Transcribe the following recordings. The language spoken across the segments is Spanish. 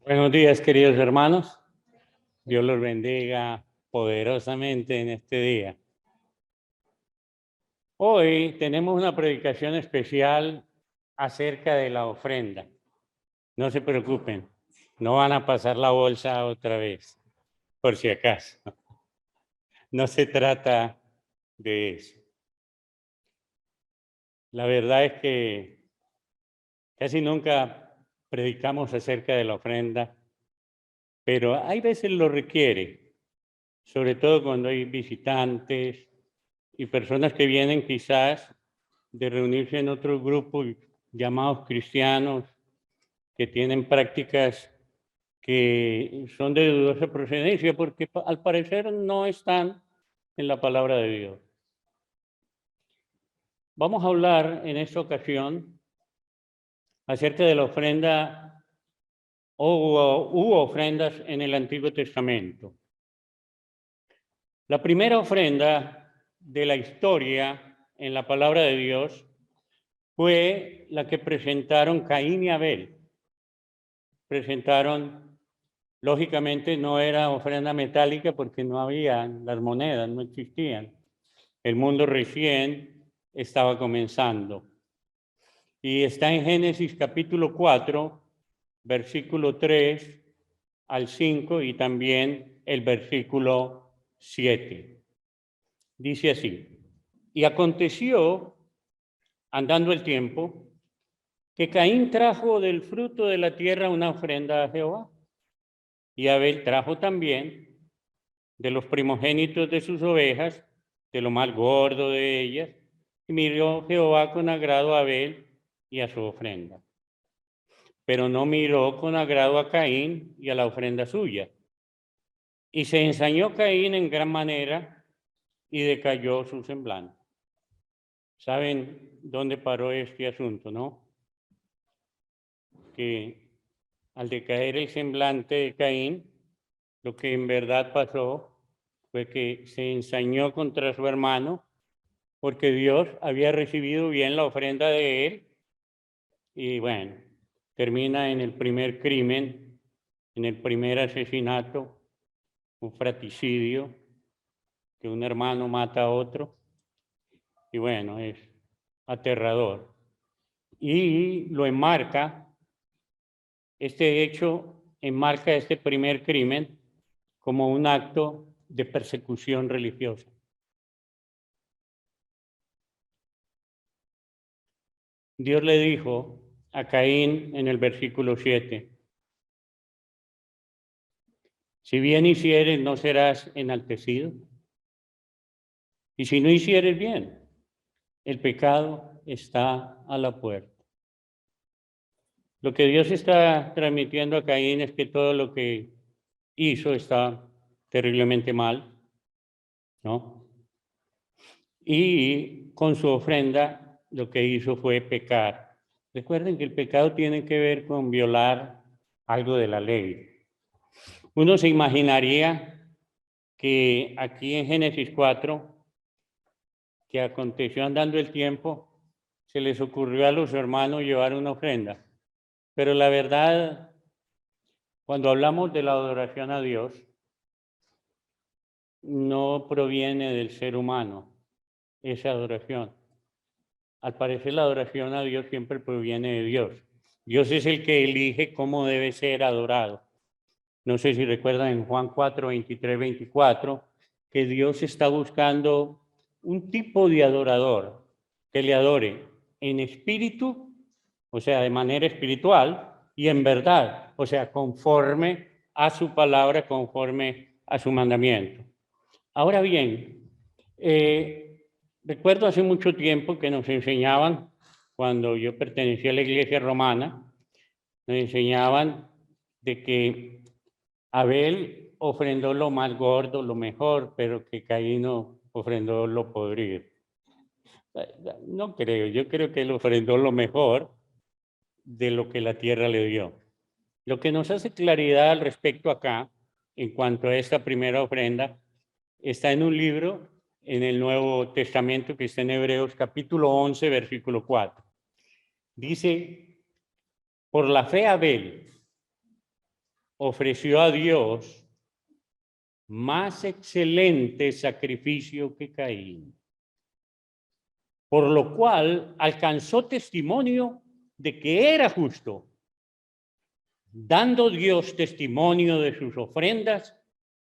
Buenos días, queridos hermanos. Dios los bendiga poderosamente en este día. Hoy tenemos una predicación especial acerca de la ofrenda. No se preocupen, no van a pasar la bolsa otra vez, por si acaso. No se trata de eso. La verdad es que casi nunca predicamos acerca de la ofrenda, pero hay veces lo requiere, sobre todo cuando hay visitantes y personas que vienen quizás de reunirse en otros grupos llamados cristianos, que tienen prácticas que son de dudosa procedencia, porque al parecer no están en la palabra de Dios. Vamos a hablar en esta ocasión acerca de la ofrenda o hubo ofrendas en el Antiguo Testamento. La primera ofrenda de la historia en la palabra de Dios fue la que presentaron Caín y Abel. Presentaron, lógicamente no era ofrenda metálica porque no había las monedas, no existían. El mundo recién estaba comenzando. Y está en Génesis capítulo 4, versículo 3 al 5 y también el versículo 7. Dice así: y aconteció, andando el tiempo, que Caín trajo del fruto de la tierra una ofrenda a Jehová, y Abel trajo también de los primogénitos de sus ovejas, de lo más gordo de ellas, y miró Jehová con agrado a Abel y a su ofrenda. Pero no miró con agrado a Caín y a la ofrenda suya. Y se ensañó Caín en gran manera y decayó su semblante. ¿Saben dónde paró este asunto, no? Que al decaer el semblante de Caín, lo que en verdad pasó fue que se ensañó contra su hermano porque Dios había recibido bien la ofrenda de él y bueno, termina en el primer crimen, en el primer asesinato, un fratricidio, que un hermano mata a otro y bueno, es aterrador. Y lo enmarca, este hecho enmarca este primer crimen como un acto de persecución religiosa. Dios le dijo a Caín en el versículo 7, si bien hicieres, no serás enaltecido. Y si no hicieres bien, el pecado está a la puerta. Lo que Dios está transmitiendo a Caín es que todo lo que hizo está terriblemente mal, ¿no? Y con su ofrenda lo que hizo fue pecar. Recuerden que el pecado tiene que ver con violar algo de la ley. Uno se imaginaría que aquí en Génesis 4, que aconteció andando el tiempo, se les ocurrió a los hermanos llevar una ofrenda. Pero la verdad, cuando hablamos de la adoración a Dios, no proviene del ser humano esa adoración. Al parecer la adoración a Dios siempre proviene de Dios. Dios es el que elige cómo debe ser adorado. No sé si recuerdan en Juan 4, 23, 24, que Dios está buscando un tipo de adorador que le adore en espíritu, o sea, de manera espiritual, y en verdad, o sea, conforme a su palabra, conforme a su mandamiento. Ahora bien, recuerdo hace mucho tiempo que nos enseñaban, cuando yo pertenecía a la iglesia romana, nos enseñaban de que Abel ofrendó lo más gordo, lo mejor, pero que Caín ofrendó lo podrido. No creo, yo creo que él ofrendó lo mejor de lo que la tierra le dio. Lo que nos hace claridad al respecto acá, en cuanto a esta primera ofrenda, está en un libro en el Nuevo Testamento que está en Hebreos capítulo 11, versículo 4. Dice, por la fe Abel, ofreció a Dios más excelente sacrificio que Caín, por lo cual alcanzó testimonio de que era justo, dando Dios testimonio de sus ofrendas,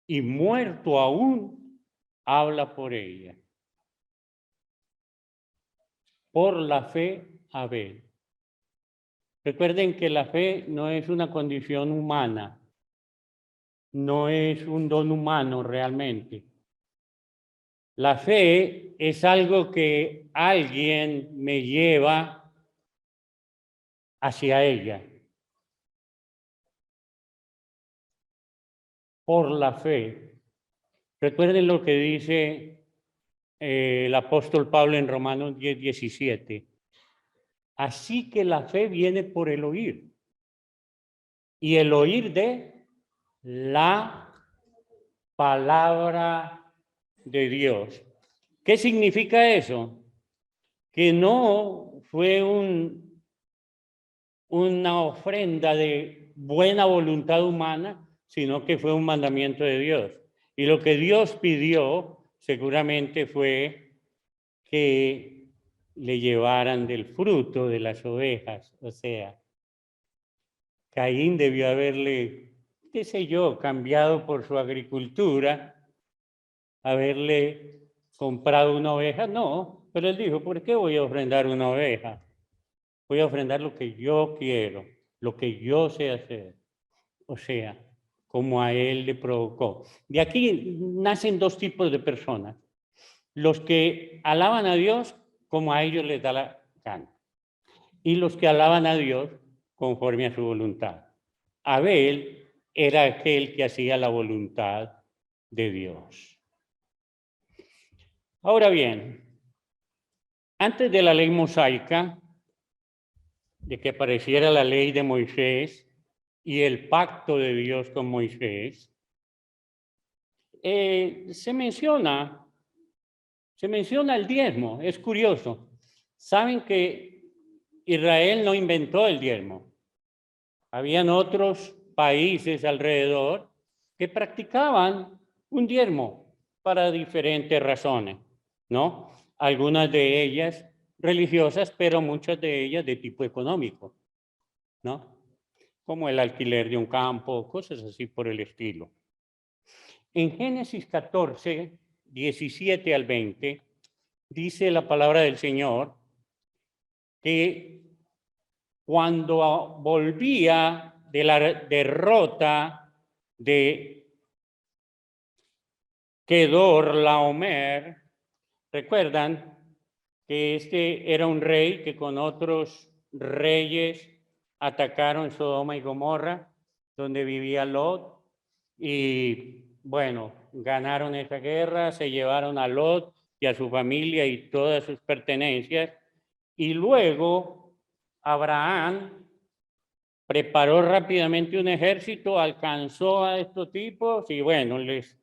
y muerto aún, habla por ella. Por la fe, Abel. Recuerden que la fe no es una condición humana, no es un don humano realmente. La fe es algo que alguien me lleva hacia ella. Por la fe. Recuerden lo que dice el apóstol Pablo en Romanos 10:17. Así que la fe viene por el oír, y el oír de la palabra de Dios. ¿Qué significa eso? Que no fue una ofrenda de buena voluntad humana, sino que fue un mandamiento de Dios. Y lo que Dios pidió seguramente fue que le llevaran del fruto de las ovejas. O sea, Caín debió haberle, qué sé yo, cambiado por su agricultura, haberle comprado una oveja. No, pero él dijo, ¿por qué voy a ofrendar una oveja? Voy a ofrendar lo que yo quiero, lo que yo sé hacer. O sea, como a él le provocó. De aquí nacen dos tipos de personas. Los que alaban a Dios como a ellos les da la gana. Y los que alaban a Dios conforme a su voluntad. Abel era aquel que hacía la voluntad de Dios. Ahora bien, antes de la ley mosaica, de que apareciera la ley de Moisés y el pacto de Dios con Moisés, se menciona el diezmo. Es curioso. Saben que Israel no inventó el diezmo. Habían otros países alrededor que practicaban un diezmo para diferentes razones, ¿no? Algunas de ellas religiosas, pero muchas de ellas de tipo económico, ¿no? Como el alquiler de un campo, cosas así por el estilo. En Génesis 14, 17 al 20, dice la palabra del Señor que cuando volvía de la derrota de Kedorlaomer, recuerdan que este era un rey que con otros reyes atacaron Sodoma y Gomorra, donde vivía Lot, y bueno, ganaron esa guerra, se llevaron a Lot y a su familia y todas sus pertenencias, y luego Abraham preparó rápidamente un ejército, alcanzó a estos tipos y bueno, les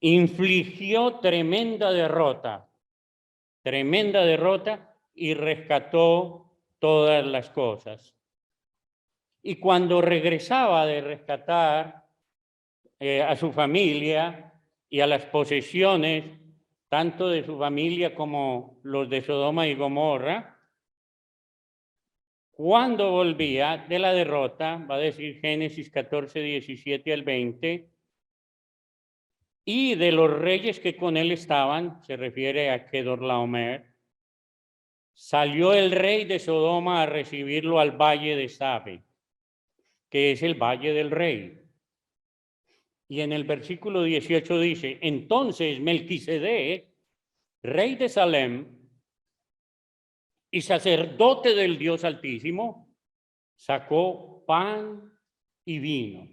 infligió tremenda derrota y rescató todas las cosas. Y cuando regresaba de rescatar a su familia y a las posesiones, tanto de su familia como los de Sodoma y Gomorra, cuando volvía de la derrota, va a decir Génesis 14, 17 al 20, y de los reyes que con él estaban, se refiere a Kedorlaomer, salió el rey de Sodoma a recibirlo al valle de Sabe, que es el valle del rey. Y en el versículo 18 dice, entonces Melquisedec, rey de Salem y sacerdote del Dios Altísimo, sacó pan y vino.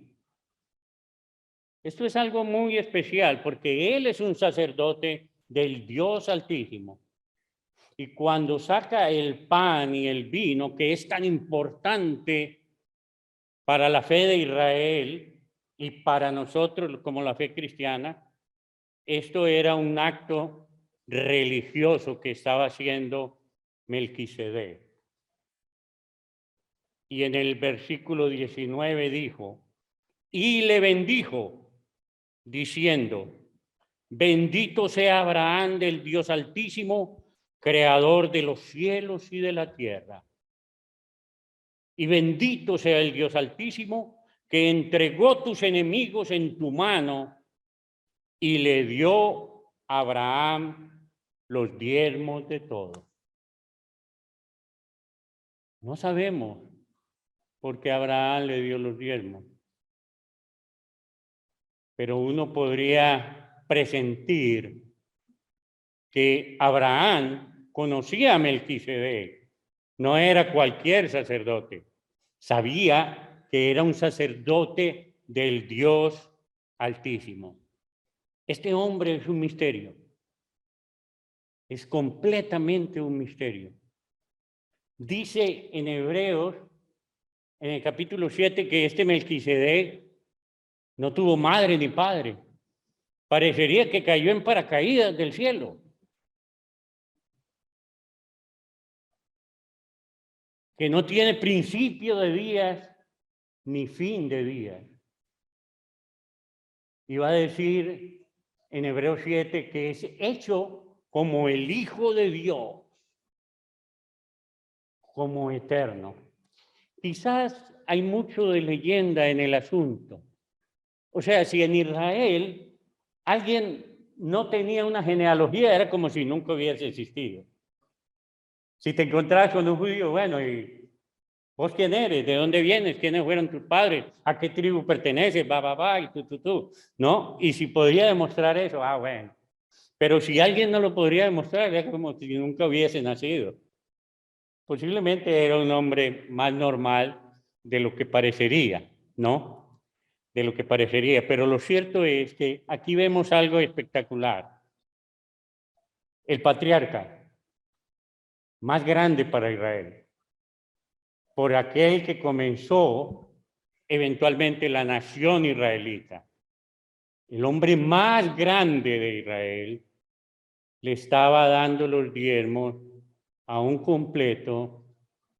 Esto es algo muy especial porque él es un sacerdote del Dios Altísimo. Y cuando saca el pan y el vino, que es tan importante para la fe de Israel y para nosotros como la fe cristiana, esto era un acto religioso que estaba haciendo Melquisedec. Y en el versículo 19 dijo, y le bendijo, diciendo: bendito sea Abraham del Dios Altísimo, creador de los cielos y de la tierra. Y bendito sea el Dios Altísimo, que entregó tus enemigos en tu mano y le dio a Abraham los diezmos de todo. No sabemos por qué Abraham le dio los diezmos, pero uno podría presentir que Abraham conocía a Melquisedec, no era cualquier sacerdote, sabía que era un sacerdote del Dios Altísimo. Este hombre es un misterio, es completamente un misterio. Dice en Hebreos, en el capítulo 7, que este Melquisedec no tuvo madre ni padre. Parecería que cayó en paracaídas del cielo. Que no tiene principio de días ni fin de días. Y va a decir en Hebreos 7 que es hecho como el Hijo de Dios, como eterno. Quizás hay mucho de leyenda en el asunto. O sea, si en Israel alguien no tenía una genealogía, era como si nunca hubiese existido. Si te encontrabas con un judío, bueno, ¿y vos quién eres? ¿De dónde vienes? ¿Quiénes fueron tus padres? ¿A qué tribu perteneces? Y tú, ¿no? Y si podía demostrar eso, bueno. Pero si alguien no lo podría demostrar, es como si nunca hubiese nacido. Posiblemente era un hombre más normal de lo que parecería, ¿no? De lo que parecería. Pero lo cierto es que aquí vemos algo espectacular. El patriarca más grande para Israel, por aquel que comenzó eventualmente la nación israelita. El hombre más grande de Israel le estaba dando los diezmos a un completo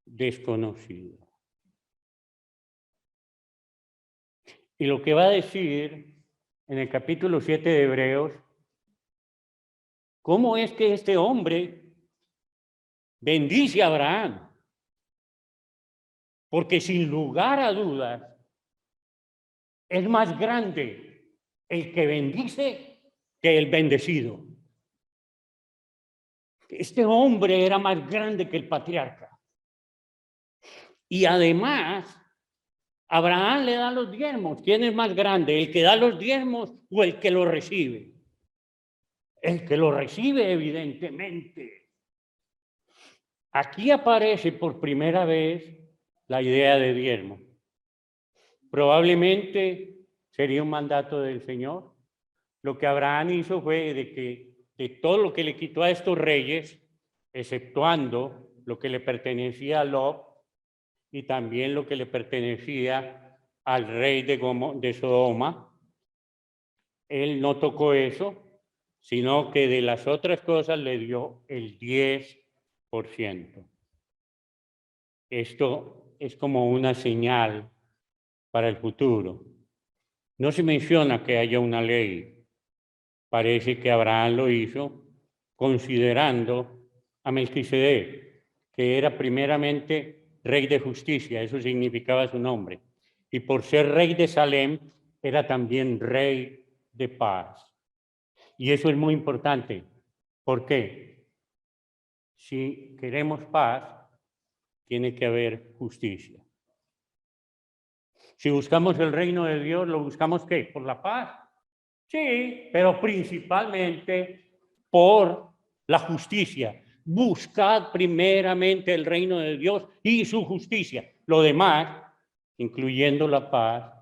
desconocido. Y lo que va a decir en el capítulo 7 de Hebreos, ¿cómo es que este hombre bendice a Abraham? Porque sin lugar a dudas, es más grande el que bendice que el bendecido. Este hombre era más grande que el patriarca. Y además, Abraham le da los diezmos. ¿Quién es más grande? ¿El que da los diezmos o el que los recibe? El que lo recibe, evidentemente. Aquí aparece por primera vez la idea de diezmo. Probablemente sería un mandato del Señor. Lo que Abraham hizo fue de que de todo lo que le quitó a estos reyes, exceptuando lo que le pertenecía a Lot y también lo que le pertenecía al rey de Sodoma, él no tocó eso, sino que de las otras cosas le dio el 10%. Esto es como una señal para el futuro. No se menciona que haya una ley. Parece que Abraham lo hizo considerando a Melquisedec, que era primeramente rey de justicia, eso significaba su nombre. Y por ser rey de Salem, era también rey de paz. Y eso es muy importante. ¿Por qué? Si queremos paz, tiene que haber justicia. Si buscamos el reino de Dios, ¿lo buscamos qué? ¿Por la paz? Sí, pero principalmente por la justicia. Buscad primeramente el reino de Dios y su justicia. Lo demás, incluyendo la paz,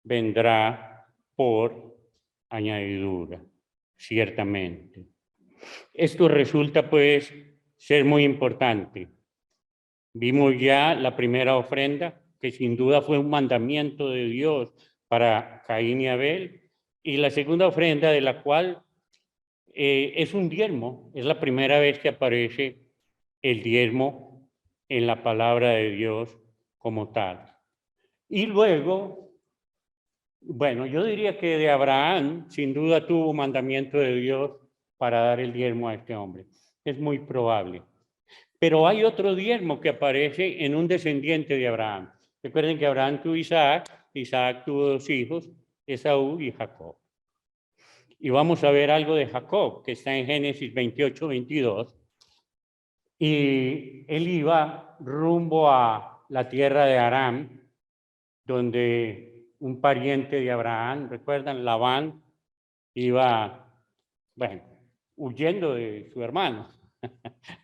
vendrá por añadidura, ciertamente. Esto resulta, pues, ser muy importante. Vimos ya la primera ofrenda, que sin duda fue un mandamiento de Dios para Caín y Abel, y la segunda ofrenda, de la cual es un diezmo, es la primera vez que aparece el diezmo en la palabra de Dios como tal. Y luego Bueno, yo diría que de Abraham, sin duda tuvo mandamiento de Dios para dar el diezmo a este hombre. Es muy probable. Pero hay otro diezmo que aparece en un descendiente de Abraham. Recuerden que Abraham tuvo Isaac, Isaac tuvo dos hijos, Esaú y Jacob. Y vamos a ver algo de Jacob, que está en Génesis 28, 22. Y él iba rumbo a la tierra de Aram, donde un pariente de Abraham, ¿recuerdan? Labán, iba, bueno, huyendo de su hermano,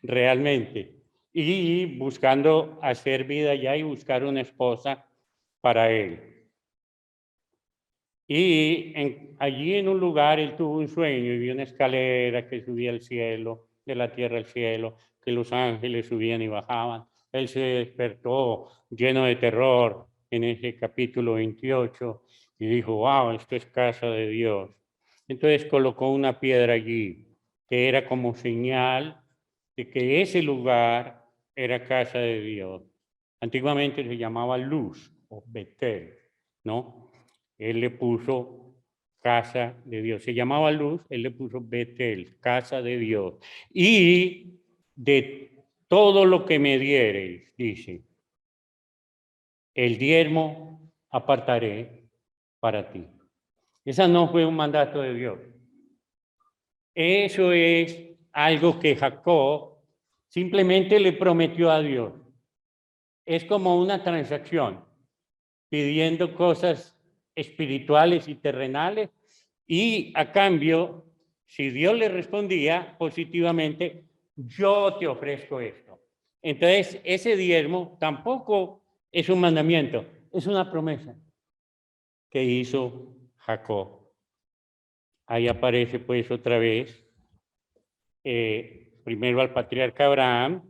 realmente, y buscando hacer vida allá y buscar una esposa para él. Y allí en un lugar él tuvo un sueño y vio una escalera que subía al cielo, de la tierra al cielo, que los ángeles subían y bajaban. Él se despertó lleno de terror en ese capítulo 28 y dijo, wow, esto es casa de Dios. Entonces colocó una piedra allí, que era como señal de que ese lugar era casa de Dios. Antiguamente se llamaba Luz o Betel, ¿no? Él le puso casa de Dios. Se llamaba Luz, él le puso Betel, casa de Dios. Y de todo lo que me diereis, dice, el diezmo apartaré para ti. Esa no fue un mandato de Dios. Eso es algo que Jacob simplemente le prometió a Dios. Es como una transacción, pidiendo cosas espirituales y terrenales, y a cambio, si Dios le respondía positivamente, yo te ofrezco esto. Entonces, ese diezmo tampoco es un mandamiento, es una promesa que hizo Jacob. Ahí aparece pues otra vez, primero al patriarca Abraham,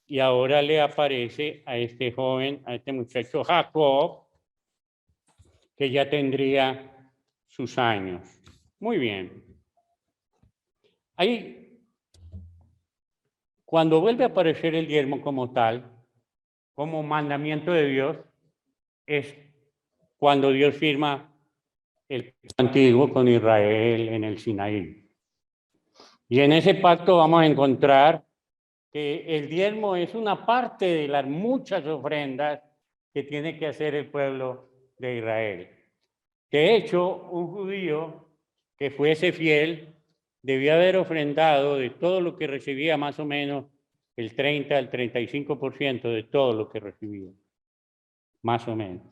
y ahora le aparece a este joven, a este muchacho Jacob, que ya tendría sus años. Muy bien. Ahí, cuando vuelve a aparecer el diezmo como tal, como mandamiento de Dios, es cuando Dios firma el pacto antiguo con Israel en el Sinaí. Y en ese pacto vamos a encontrar que el diezmo es una parte de las muchas ofrendas que tiene que hacer el pueblo de Israel. De hecho, un judío que fuese fiel debía haber ofrendado de todo lo que recibía, más o menos el 30 al 35% de todo lo que recibía, más o menos.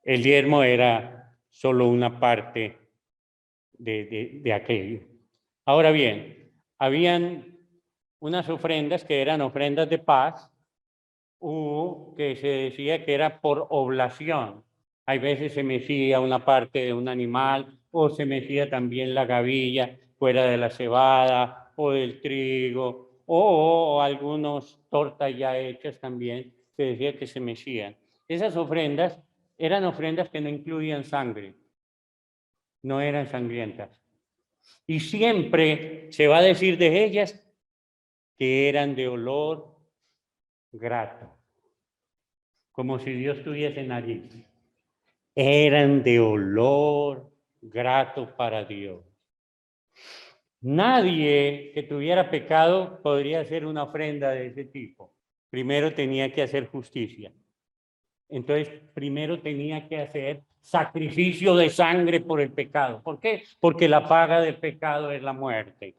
El diezmo era solo una parte de aquello. Ahora bien, habían unas ofrendas que eran ofrendas de paz, o que se decía que era por oblación. Hay veces se mecía una parte de un animal, o se mecía también la gavilla fuera de la cebada o del trigo, o algunas tortas ya hechas también, se decía que se mecían. Esas ofrendas eran ofrendas que no incluían sangre, no eran sangrientas. Y siempre se va a decir de ellas que eran de olor grato, como si Dios tuviese nariz. Eran de olor grato para Dios. Nadie que tuviera pecado podría hacer una ofrenda de ese tipo. Primero tenía que hacer justicia. Entonces, primero tenía que hacer sacrificio de sangre por el pecado. ¿Por qué? Porque la paga del pecado es la muerte.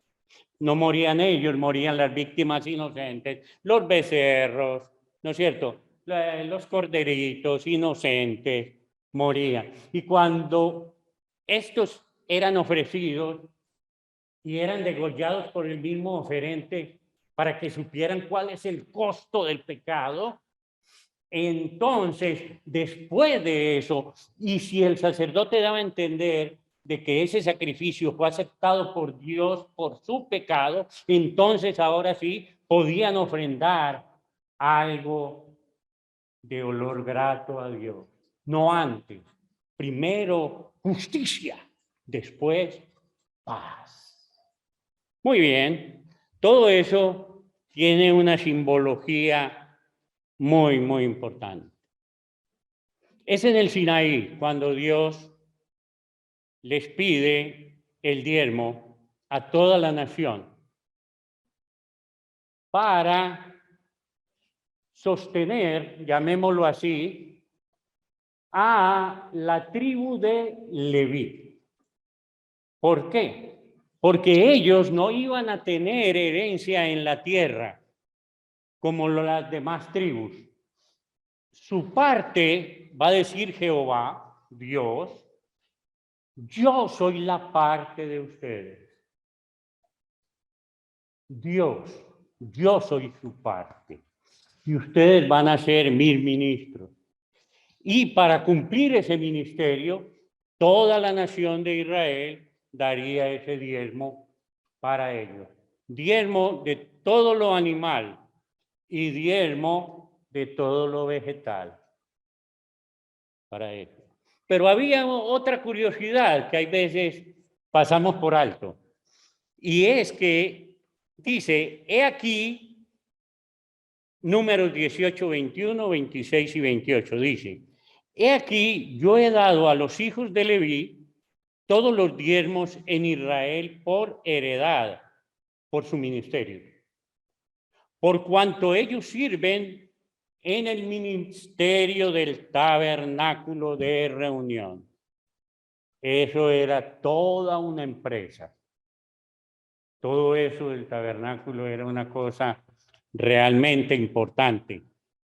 No morían ellos, morían las víctimas inocentes, los becerros, ¿no es cierto? Los corderitos inocentes morían. Y cuando estos eran ofrecidos y eran degollados por el mismo oferente para que supieran cuál es el costo del pecado, entonces, después de eso, y si el sacerdote daba a entender de que ese sacrificio fue aceptado por Dios por su pecado, entonces ahora sí podían ofrendar algo de olor grato a Dios. No antes. Primero justicia, después paz. Muy bien. Todo eso tiene una simbología muy, muy importante. Es en el Sinaí cuando Dios les pide el diezmo a toda la nación para sostener, llamémoslo así, a la tribu de Leví. ¿Por qué? Porque ellos no iban a tener herencia en la tierra como las demás tribus. Su parte, va a decir Jehová, Dios, yo soy la parte de ustedes. Dios, yo soy su parte. Y ustedes van a ser mis ministros. Y para cumplir ese ministerio, toda la nación de Israel daría ese diezmo para ellos. Diezmo de todo lo animal y diezmo de todo lo vegetal para ellos. Pero había otra curiosidad que hay veces pasamos por alto. Y es que dice, he aquí, Números 18, 21, 26 y 28, dice, he aquí, yo he dado a los hijos de Leví todos los diezmos en Israel por heredad, por su ministerio. Por cuanto ellos sirven en el ministerio del tabernáculo de reunión. Eso era toda una empresa. Todo eso del tabernáculo era una cosa realmente importante.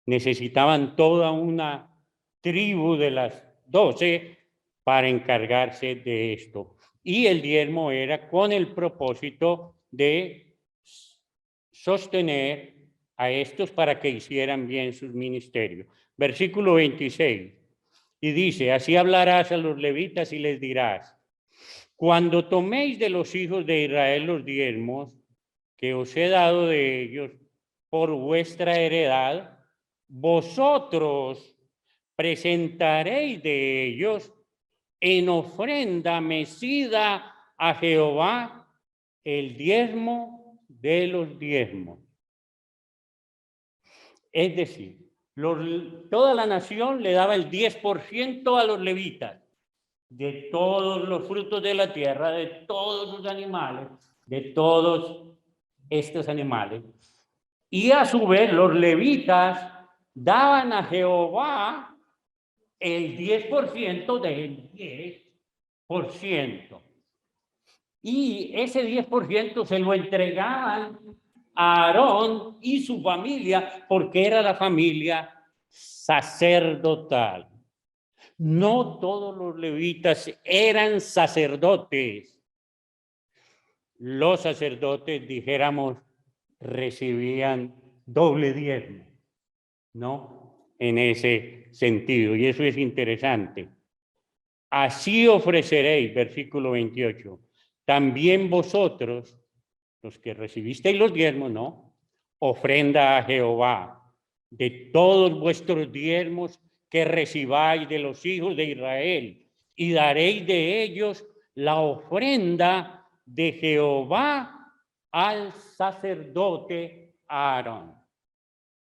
Necesitaban toda una tribu de las 12 para encargarse de esto. Y el diezmo era con el propósito de sostener a estos para que hicieran bien sus ministerios. Versículo 26. Y dice, así hablarás a los levitas y les dirás, cuando toméis de los hijos de Israel los diezmos que os he dado de ellos por vuestra heredad, vosotros presentaréis de ellos en ofrenda mecida a Jehová el diezmo de los diezmos. Es decir, toda la nación le daba el 10% a los levitas, de todos los frutos de la tierra, de todos los animales, de todos estos animales. Y a su vez los levitas daban a Jehová el 10% del 10%. Y ese 10% se lo entregaban a Aarón y su familia, porque era la familia sacerdotal. No todos los levitas eran sacerdotes. Los sacerdotes, dijéramos, recibían doble diezmo, ¿no? En ese sentido, y eso es interesante. Así ofreceréis, versículo 28, también vosotros, los que recibisteis los diezmos, ¿no? Ofrenda a Jehová de todos vuestros diezmos que recibáis de los hijos de Israel, y daréis de ellos la ofrenda de Jehová al sacerdote Aarón.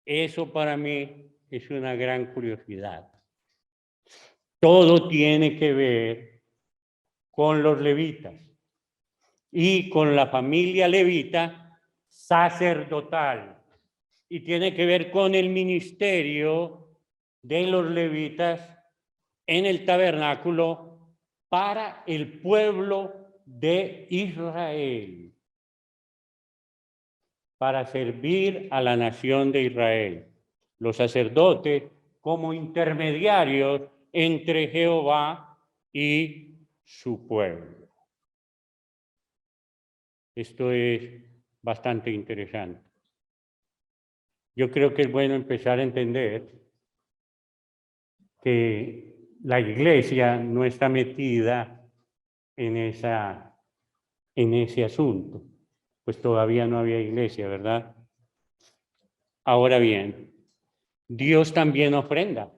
Eso para mí es una gran curiosidad. Todo tiene que ver con los levitas y con la familia levita sacerdotal, y tiene que ver con el ministerio de los levitas en el tabernáculo para el pueblo de Israel, para servir a la nación de Israel. Los sacerdotes como intermediarios entre Jehová y su pueblo. Esto es bastante interesante. Yo creo que es bueno empezar a entender que la iglesia no está metida en ese asunto, pues todavía no había iglesia, ¿verdad? Ahora bien, Dios también ofrenda.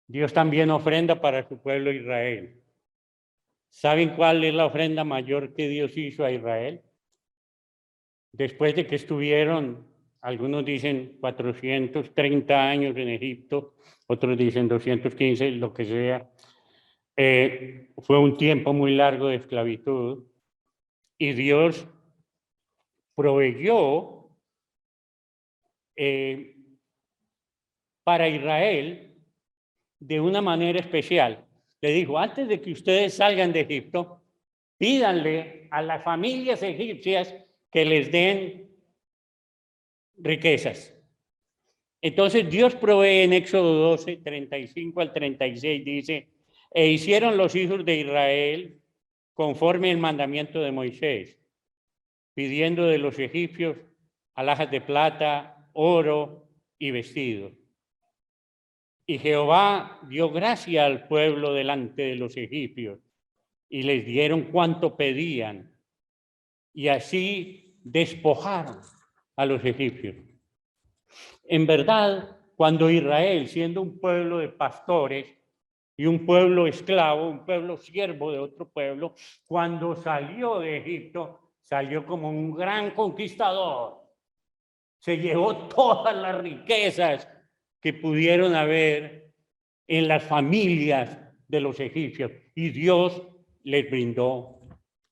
Dios también ofrenda para su pueblo Israel. ¿Saben cuál es la ofrenda mayor que Dios hizo a Israel? Después de que estuvieron, algunos dicen 430 años en Egipto, otros dicen 215, lo que sea, Fue un tiempo muy largo de esclavitud y Dios proveyó para Israel de una manera especial. Le dijo, antes de que ustedes salgan de Egipto, pídanle a las familias egipcias que les den riquezas. Entonces Dios provee en Éxodo 12, 35 al 36, dice, e hicieron los hijos de Israel conforme el mandamiento de Moisés, pidiendo de los egipcios alhajas de plata, oro y vestidos. Y Jehová dio gracia al pueblo delante de los egipcios y les dieron cuanto pedían. Y así despojaron a los egipcios. En verdad, cuando Israel, siendo un pueblo de pastores y un pueblo esclavo, un pueblo siervo de otro pueblo, cuando salió de Egipto, salió como un gran conquistador. Se llevó todas las riquezas que pudieron haber en las familias de los egipcios y Dios les brindó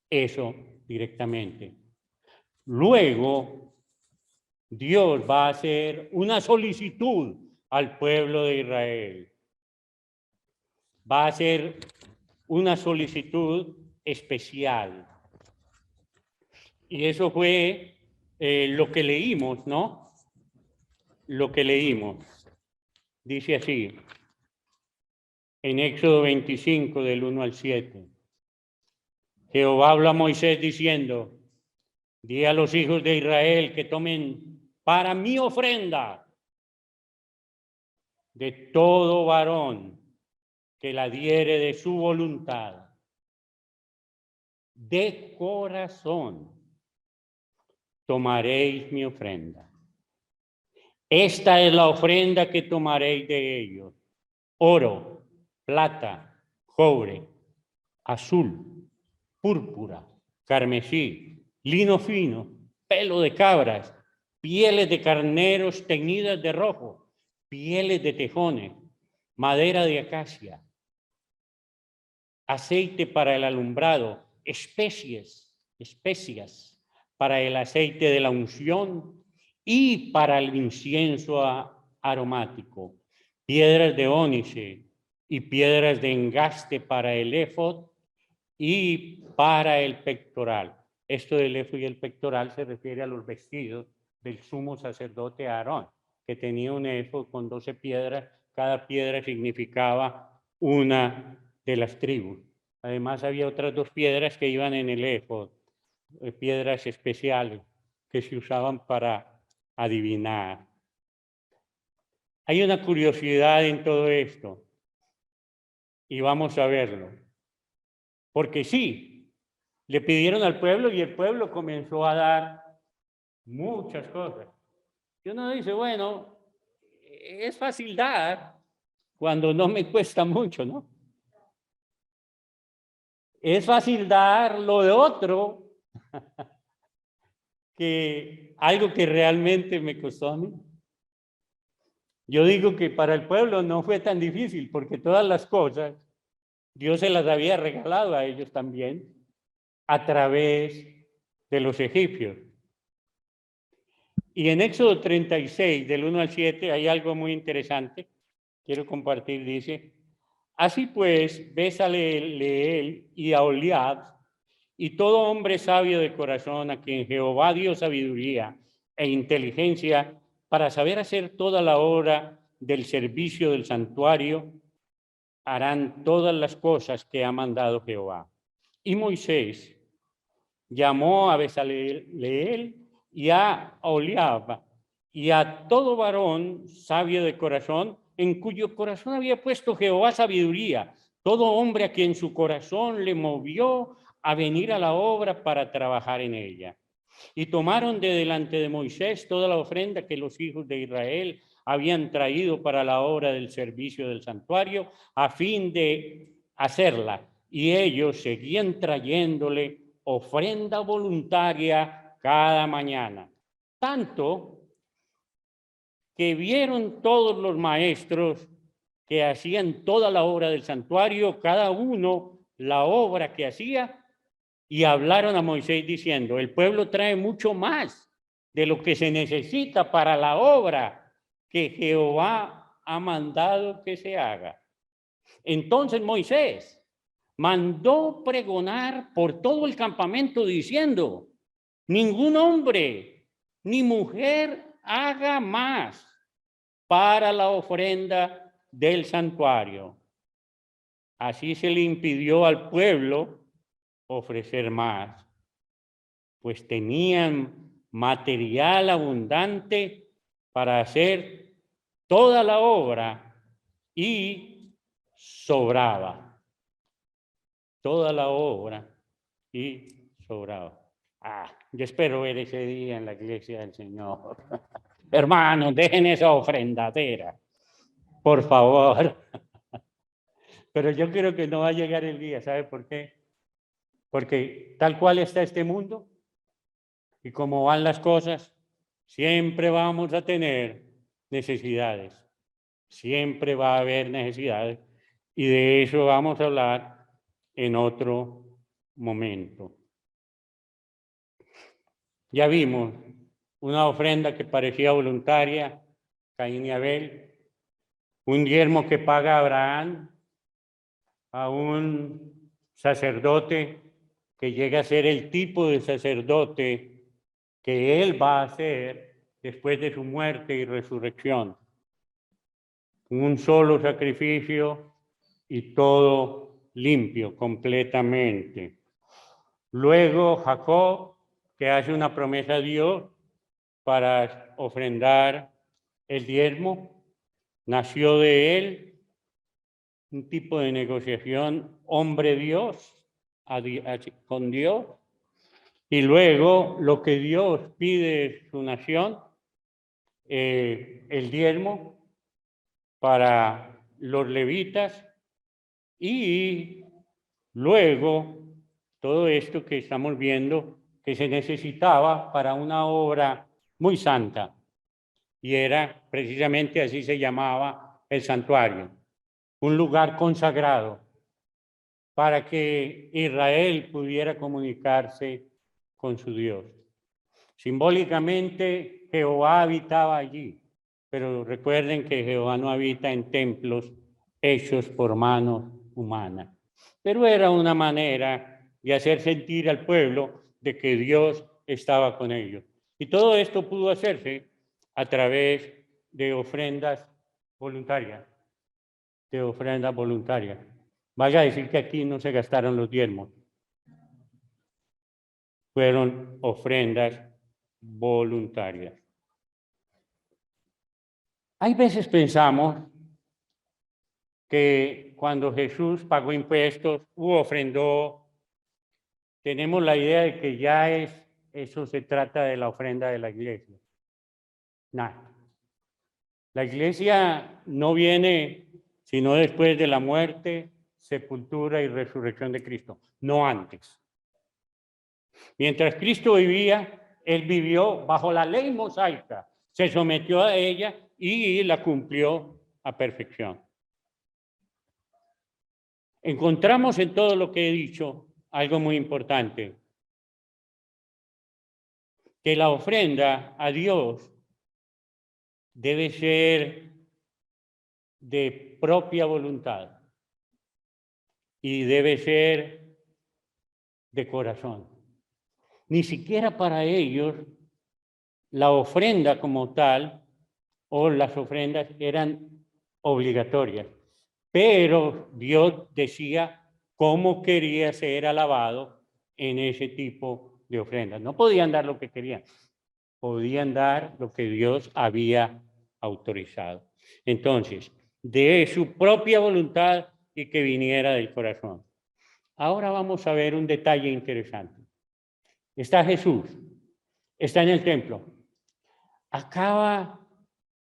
eso directamente. Luego, Dios va a hacer una solicitud al pueblo de Israel. Va a hacer una solicitud especial. Y eso fue lo que leímos, ¿no? Lo que leímos. Dice así, en Éxodo 25, del 1 al 7. Jehová habla a Moisés diciendo, di a los hijos de Israel que tomen para mi ofrenda de todo varón que la diere de su voluntad, de corazón, tomaréis mi ofrenda. Esta es la ofrenda que tomaréis de ellos: oro, plata, cobre, azul, púrpura, carmesí, lino fino, pelo de cabras, pieles de carneros teñidas de rojo, pieles de tejones, madera de acacia, aceite para el alumbrado, especias para el aceite de la unción y para el incienso aromático, piedras de ónice y piedras de engaste para el éfod y para el pectoral. Esto del éfod y el pectoral se refiere a los vestidos del sumo sacerdote Aarón, que tenía un éfod con 12 piedras, cada piedra significaba una de las tribus. Además había otras 2 piedras que iban en el éfod, piedras especiales que se usaban para adivinar. Hay una curiosidad en todo esto y vamos a verlo. Porque sí, le pidieron al pueblo y el pueblo comenzó a dar muchas cosas. Y uno dice, bueno, es fácil dar cuando no me cuesta mucho, ¿no? Es fácil dar lo de otro que algo que realmente me costó a mí. Yo digo que para el pueblo no fue tan difícil porque todas las cosas Dios se las había regalado a ellos también a través de los egipcios. Y en Éxodo 36, del 1 al 7, hay algo muy interesante. Quiero compartir, dice, así pues, ves a Leel y a Oliab, y todo hombre sabio de corazón a quien Jehová dio sabiduría e inteligencia para saber hacer toda la obra del servicio del santuario, harán todas las cosas que ha mandado Jehová. Y Moisés llamó a Bezaleel y a Oliab y a todo varón sabio de corazón, en cuyo corazón había puesto Jehová sabiduría, todo hombre a quien su corazón le movió a venir a la obra para trabajar en ella. Y tomaron de delante de Moisés toda la ofrenda que los hijos de Israel habían traído para la obra del servicio del santuario, a fin de hacerla. Y ellos seguían trayéndole ofrenda voluntaria cada mañana. Tanto que vieron todos los maestros que hacían toda la obra del santuario, cada uno la obra que hacía, y hablaron a Moisés diciendo, el pueblo trae mucho más de lo que se necesita para la obra que Jehová ha mandado que se haga. Entonces Moisés mandó pregonar por todo el campamento diciendo, ningún hombre ni mujer haga más para la ofrenda del santuario. Así se le impidió al pueblo ofrecer más, pues tenían material abundante para hacer toda la obra y sobraba. Toda la obra y sobraba. Yo espero ver ese día en la iglesia del Señor. Hermanos, dejen esa ofrendadera, por favor. Pero yo creo que no va a llegar el día, ¿sabe por qué? Porque tal cual está este mundo y como van las cosas, siempre vamos a tener necesidades. Siempre va a haber necesidades. Y de eso vamos a hablar en otro momento. Ya vimos una ofrenda que parecía voluntaria, Caín y Abel, un diezmo que paga Abraham a un sacerdote que llega a ser el tipo de sacerdote que él va a ser después de su muerte y resurrección. Un solo sacrificio y todo limpio completamente. Luego Jacob, que hace una promesa a Dios para ofrendar el diezmo, nació de él un tipo de negociación hombre-Dios con Dios, y luego lo que Dios pide de su nación, el diezmo para los levitas, y luego todo esto que estamos viendo que se necesitaba para una obra muy santa, y era precisamente así se llamaba el santuario, un lugar consagrado para que Israel pudiera comunicarse con su Dios. Simbólicamente, Jehová habitaba allí, pero recuerden que Jehová no habita en templos hechos por manos humanas. Pero era una manera de hacer sentir al pueblo de que Dios estaba con ellos. Y todo esto pudo hacerse a través de ofrendas voluntarias, Vaya a decir que aquí no se gastaron los diezmos. Fueron ofrendas voluntarias. Hay veces pensamos que cuando Jesús pagó impuestos u ofrendó, tenemos la idea de que ya eso se trata de la ofrenda de la iglesia. Nada. La iglesia no viene sino después de la muerte, sepultura y resurrección de Cristo, no antes. Mientras Cristo vivía, él vivió bajo la ley mosaica, se sometió a ella y la cumplió a perfección. Encontramos en todo lo que he dicho algo muy importante, que la ofrenda a Dios debe ser de propia voluntad y debe ser de corazón. Ni siquiera para ellos la ofrenda como tal o las ofrendas eran obligatorias, pero Dios decía cómo quería ser alabado en ese tipo de ofrendas. No podían dar lo que querían, podían dar lo que Dios había autorizado. Entonces, de su propia voluntad y que viniera del corazón. Ahora vamos a ver un detalle interesante. Está Jesús, está en el templo, acaba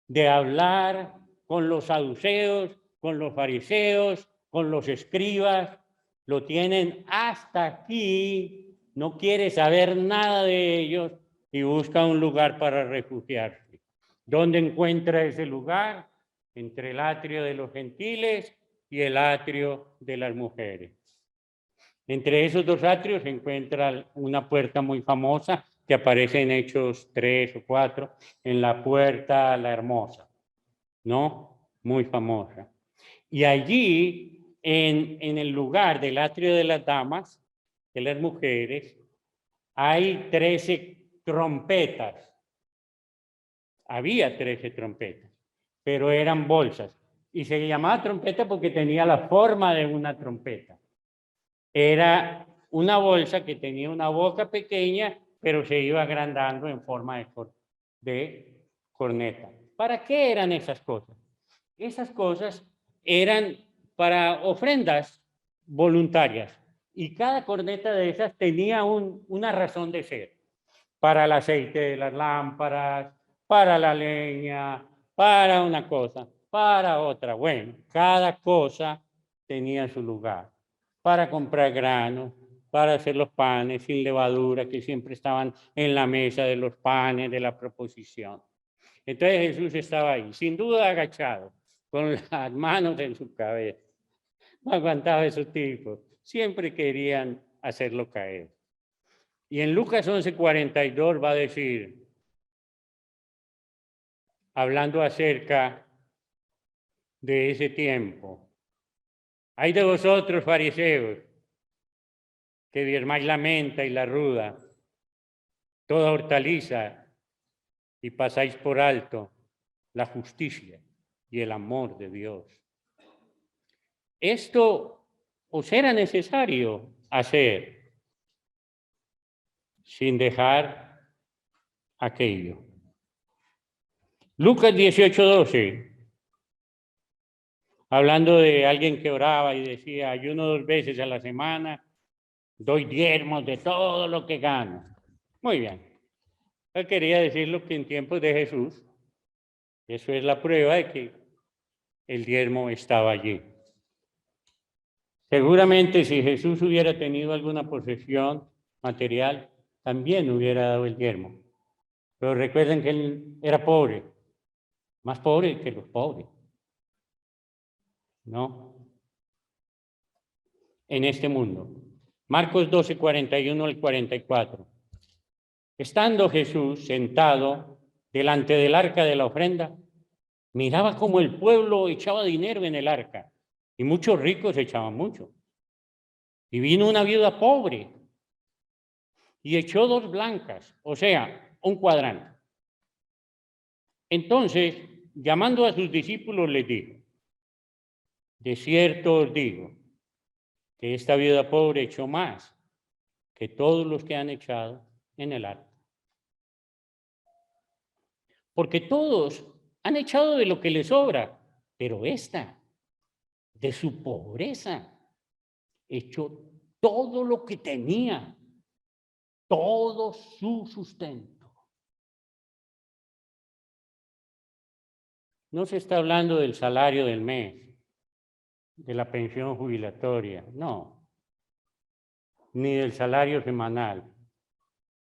de hablar con los saduceos, con los fariseos, con los escribas, lo tienen hasta aquí, no quiere saber nada de ellos y busca un lugar para refugiarse. ¿Dónde encuentra ese lugar? entre el atrio de los gentiles y el atrio de las mujeres. Entre esos dos atrios se encuentra una puerta muy famosa que aparece en Hechos 3 o 4, en la Puerta la Hermosa, ¿no? Muy famosa. Y allí, en el lugar del atrio de las damas, de las mujeres, hay 13 trompetas. Había 13 trompetas, pero eran bolsas. Y se llamaba trompeta porque tenía la forma de una trompeta. Era una bolsa que tenía una boca pequeña, pero se iba agrandando en forma de corneta. ¿Para qué eran esas cosas? Esas cosas eran para ofrendas voluntarias. Y cada corneta de esas tenía una razón de ser. Para el aceite de las lámparas, para la leña, para una cosa, para otra. Bueno, cada cosa tenía su lugar. Para comprar grano, para hacer los panes sin levadura que siempre estaban en la mesa de los panes de la proposición. Entonces Jesús estaba ahí, sin duda agachado, con las manos en su cabeza. No aguantaba esos tipos. Siempre querían hacerlo caer. Y en Lucas 11:42 va a decir, hablando acerca de ese tiempo, hay de vosotros, fariseos, que diezmáis la menta y la ruda, toda hortaliza, y pasáis por alto la justicia y el amor de Dios. Esto os era necesario hacer sin dejar aquello. Lucas 18:12, hablando de alguien que oraba y decía, ayuno 2 veces a la semana, doy diezmos de todo lo que gano. Muy bien. Él quería decirlo que en tiempos de Jesús, eso es la prueba de que el diezmo estaba allí. Seguramente si Jesús hubiera tenido alguna posesión material, también hubiera dado el diezmo. Pero recuerden que él era pobre, más pobre que los pobres, ¿no? En este mundo. Marcos 12:41 al 44. Estando Jesús sentado delante del arca de la ofrenda, miraba cómo el pueblo echaba dinero en el arca, y muchos ricos echaban mucho. Y vino una viuda pobre y echó 2 blancas, o sea, un cuadrante. Entonces, llamando a sus discípulos, les dijo, de cierto os digo, que esta viuda pobre echó más que todos los que han echado en el arca. Porque todos han echado de lo que les sobra, pero esta, de su pobreza, echó todo lo que tenía, todo su sustento. No se está hablando del salario del mes, de la pensión jubilatoria, no, ni del salario semanal.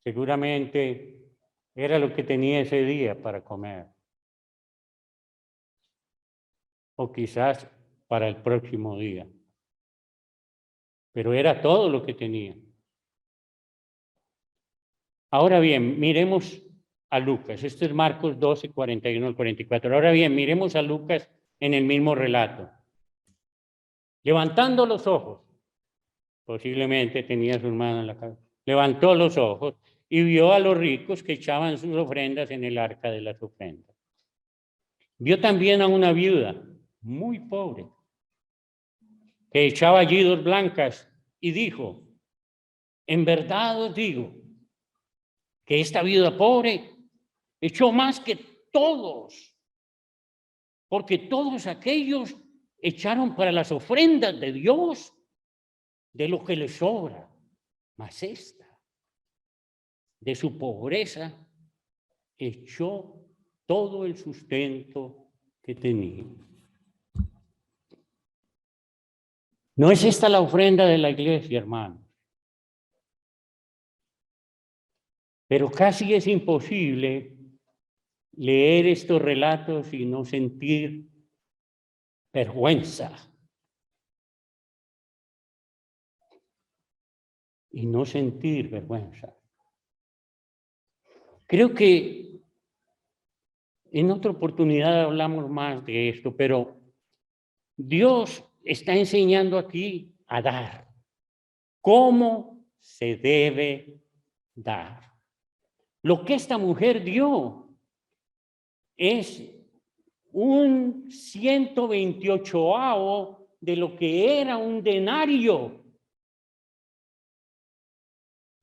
Seguramente era lo que tenía ese día para comer. O quizás para el próximo día. Pero era todo lo que tenía. Ahora bien, miremos a Lucas. Esto es Marcos 12:41 al 44. Ahora bien, miremos a Lucas en el mismo relato. Levantando los ojos, posiblemente tenía sus manos en la cabeza, levantó los ojos y vio a los ricos que echaban sus ofrendas en el arca de las ofrendas. Vio también a una viuda muy pobre que echaba allí 2 blancas y dijo, en verdad os digo que esta viuda pobre echó más que todos, porque todos aquellos echaron para las ofrendas de Dios de lo que les sobra, mas esta, de su pobreza, echó todo el sustento que tenía. No es esta la ofrenda de la iglesia, hermano. Pero casi es imposible leer estos relatos y no sentir vergüenza. Y no sentir vergüenza. Creo que en otra oportunidad hablamos más de esto, pero Dios está enseñando aquí a dar. ¿Cómo se debe dar? Lo que esta mujer dio es un 128avo de lo que era un denario.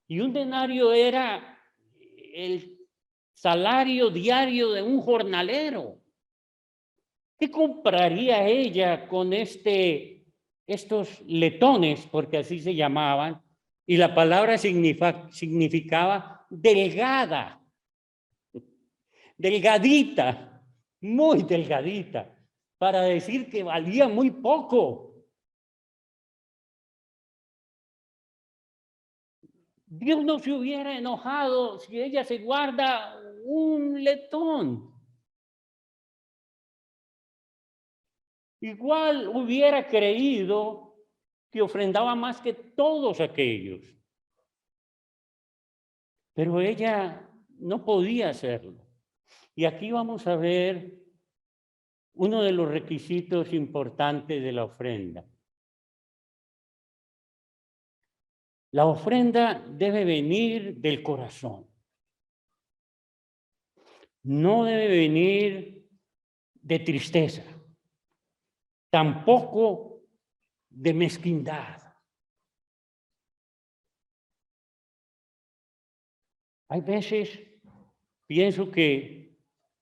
Y un denario era el salario diario de un jornalero. ¿Qué compraría ella con estos letones, porque así se llamaban? Y la palabra significaba delgada, delgadita, muy delgadita, para decir que valía muy poco. Dios no se hubiera enojado si ella se guarda un letón. Igual hubiera creído que ofrendaba más que todos aquellos. Pero ella no podía hacerlo. Y aquí vamos a ver uno de los requisitos importantes de la ofrenda. La ofrenda debe venir del corazón. No debe venir de tristeza, tampoco de mezquindad. Hay veces, pienso que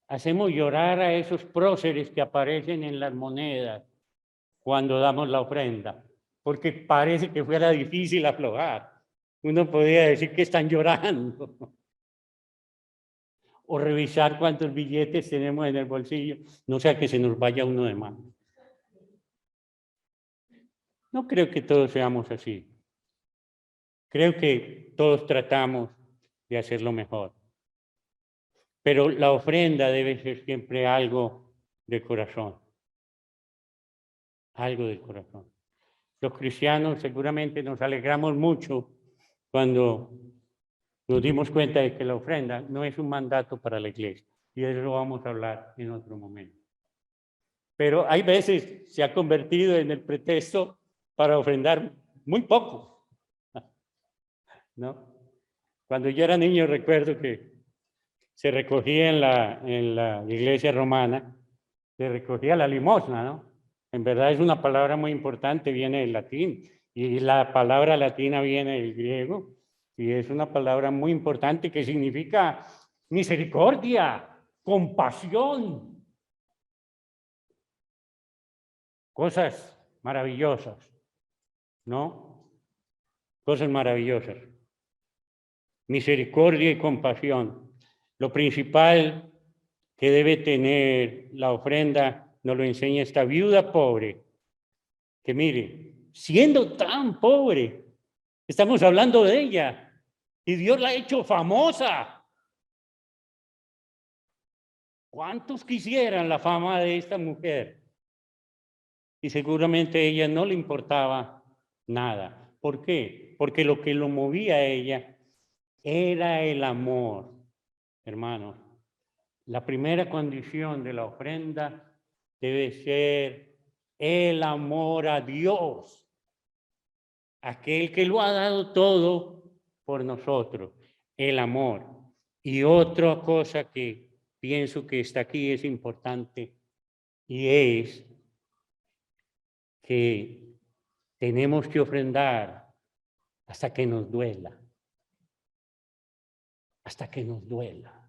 hacemos llorar a esos próceres que aparecen en las monedas cuando damos la ofrenda, porque parece que fuera difícil aflojar. Uno podría decir que están llorando. O revisar cuántos billetes tenemos en el bolsillo, no sea que se nos vaya uno de más. No creo que todos seamos así. Creo que todos tratamos de hacerlo mejor. Pero la ofrenda debe ser siempre algo de corazón. Algo del corazón. Los cristianos seguramente nos alegramos mucho cuando nos dimos cuenta de que la ofrenda no es un mandato para la iglesia. Y de eso lo vamos a hablar en otro momento. Pero hay veces se ha convertido en el pretexto para ofrendar muy poco, ¿no? Cuando yo era niño recuerdo que se recogía en la iglesia romana, se recogía la limosna, ¿no? En verdad es una palabra muy importante, viene del latín, y la palabra latina viene del griego, y es una palabra muy importante que significa misericordia, compasión. Cosas maravillosas, ¿no? Cosas maravillosas. Misericordia y compasión. Lo principal que debe tener la ofrenda nos lo enseña esta viuda pobre, que mire, siendo tan pobre, estamos hablando de ella, y Dios la ha hecho famosa. ¿Cuántos quisieran la fama de esta mujer? Y seguramente a ella no le importaba nada. ¿Por qué? Porque lo que lo movía a ella era el amor, hermanos. La primera condición de la ofrenda debe ser el amor a Dios, aquel que lo ha dado todo por nosotros, el amor. Y otra cosa que pienso que está aquí es importante, y es que tenemos que ofrendar hasta que nos duela. Hasta que nos duela.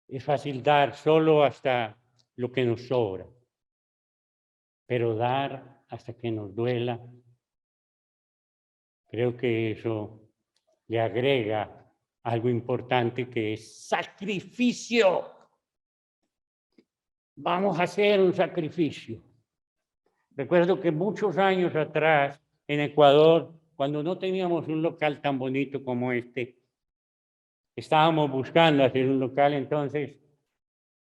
Es fácil dar solo hasta lo que nos sobra, pero dar hasta que nos duela, creo que eso le agrega algo importante que es sacrificio. Vamos a hacer un sacrificio. Recuerdo que muchos años atrás, en Ecuador, cuando no teníamos un local tan bonito como este, estábamos buscando hacer un local, entonces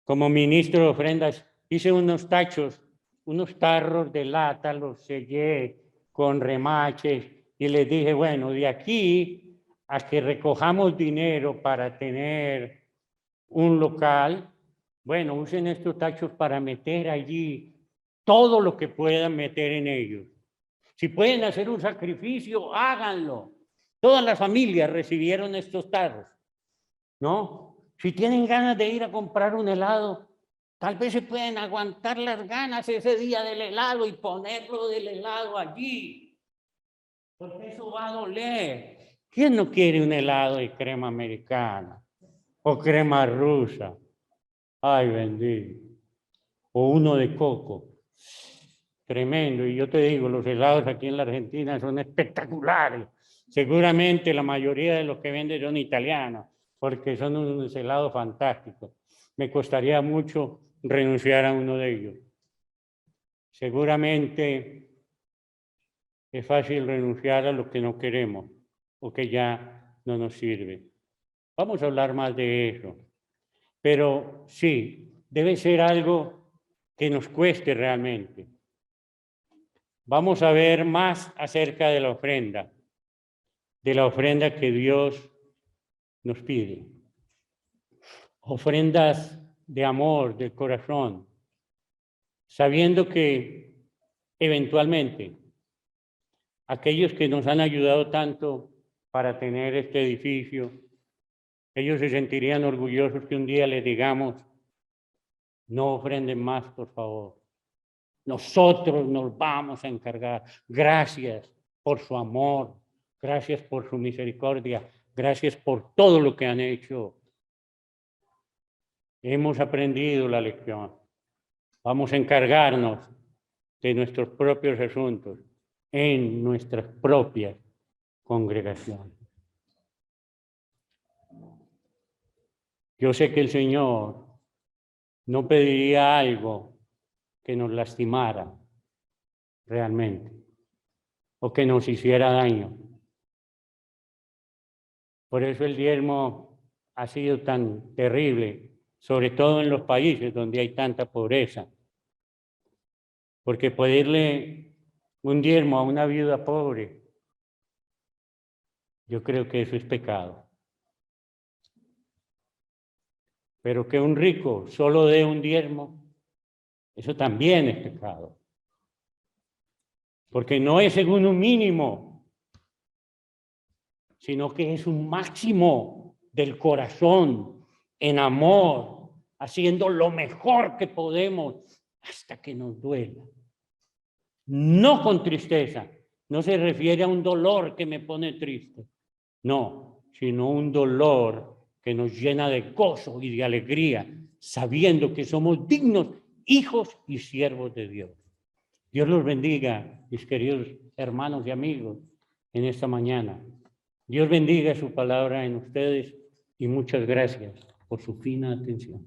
como ministro de ofrendas, hice unos tachos, unos tarros de lata, los sellé con remaches y les dije, bueno, de aquí a que recojamos dinero para tener un local, bueno, usen estos tachos para meter allí todo lo que puedan meter en ellos. Si pueden hacer un sacrificio, háganlo. Todas las familias recibieron estos tarros, ¿no? Si tienen ganas de ir a comprar un helado, tal vez se pueden aguantar las ganas ese día del helado y ponerlo del helado allí, porque eso va a doler. ¿Quién no quiere un helado de crema americana o crema rusa? Ay, bendito. O uno de coco. Tremendo. Y yo te digo, los helados aquí en la Argentina son espectaculares. Seguramente la mayoría de los que venden son italianos, porque son unos helados fantásticos. Me costaría mucho renunciar a uno de ellos. Seguramente es fácil renunciar a lo que no queremos o que ya no nos sirve. Vamos a hablar más de eso. Pero sí, debe ser algo que nos cueste realmente. Vamos a ver más acerca de la ofrenda que Dios nos pide. Ofrendas de amor, del corazón, sabiendo que eventualmente aquellos que nos han ayudado tanto para tener este edificio, ellos se sentirían orgullosos que un día les digamos, no ofrenden más, por favor. Nosotros nos vamos a encargar. Gracias por su amor, gracias por su misericordia, gracias por todo lo que han hecho. Hemos aprendido la lección. Vamos a encargarnos de nuestros propios asuntos en nuestras propias congregaciones. Yo sé que el Señor no pediría algo que nos lastimara realmente o que nos hiciera daño. Por eso el diezmo ha sido tan terrible, sobre todo en los países donde hay tanta pobreza. Porque pedirle un diezmo a una viuda pobre, yo creo que eso es pecado. Pero que un rico solo dé un diezmo, eso también es pecado. Porque no es según un mínimo, sino que es un máximo del corazón, en amor, haciendo lo mejor que podemos hasta que nos duela. No con tristeza, no se refiere a un dolor que me pone triste, no, sino un dolor que nos llena de gozo y de alegría, sabiendo que somos dignos hijos y siervos de Dios. Dios los bendiga, mis queridos hermanos y amigos, en esta mañana. Dios bendiga su palabra en ustedes y muchas gracias por su fina atención.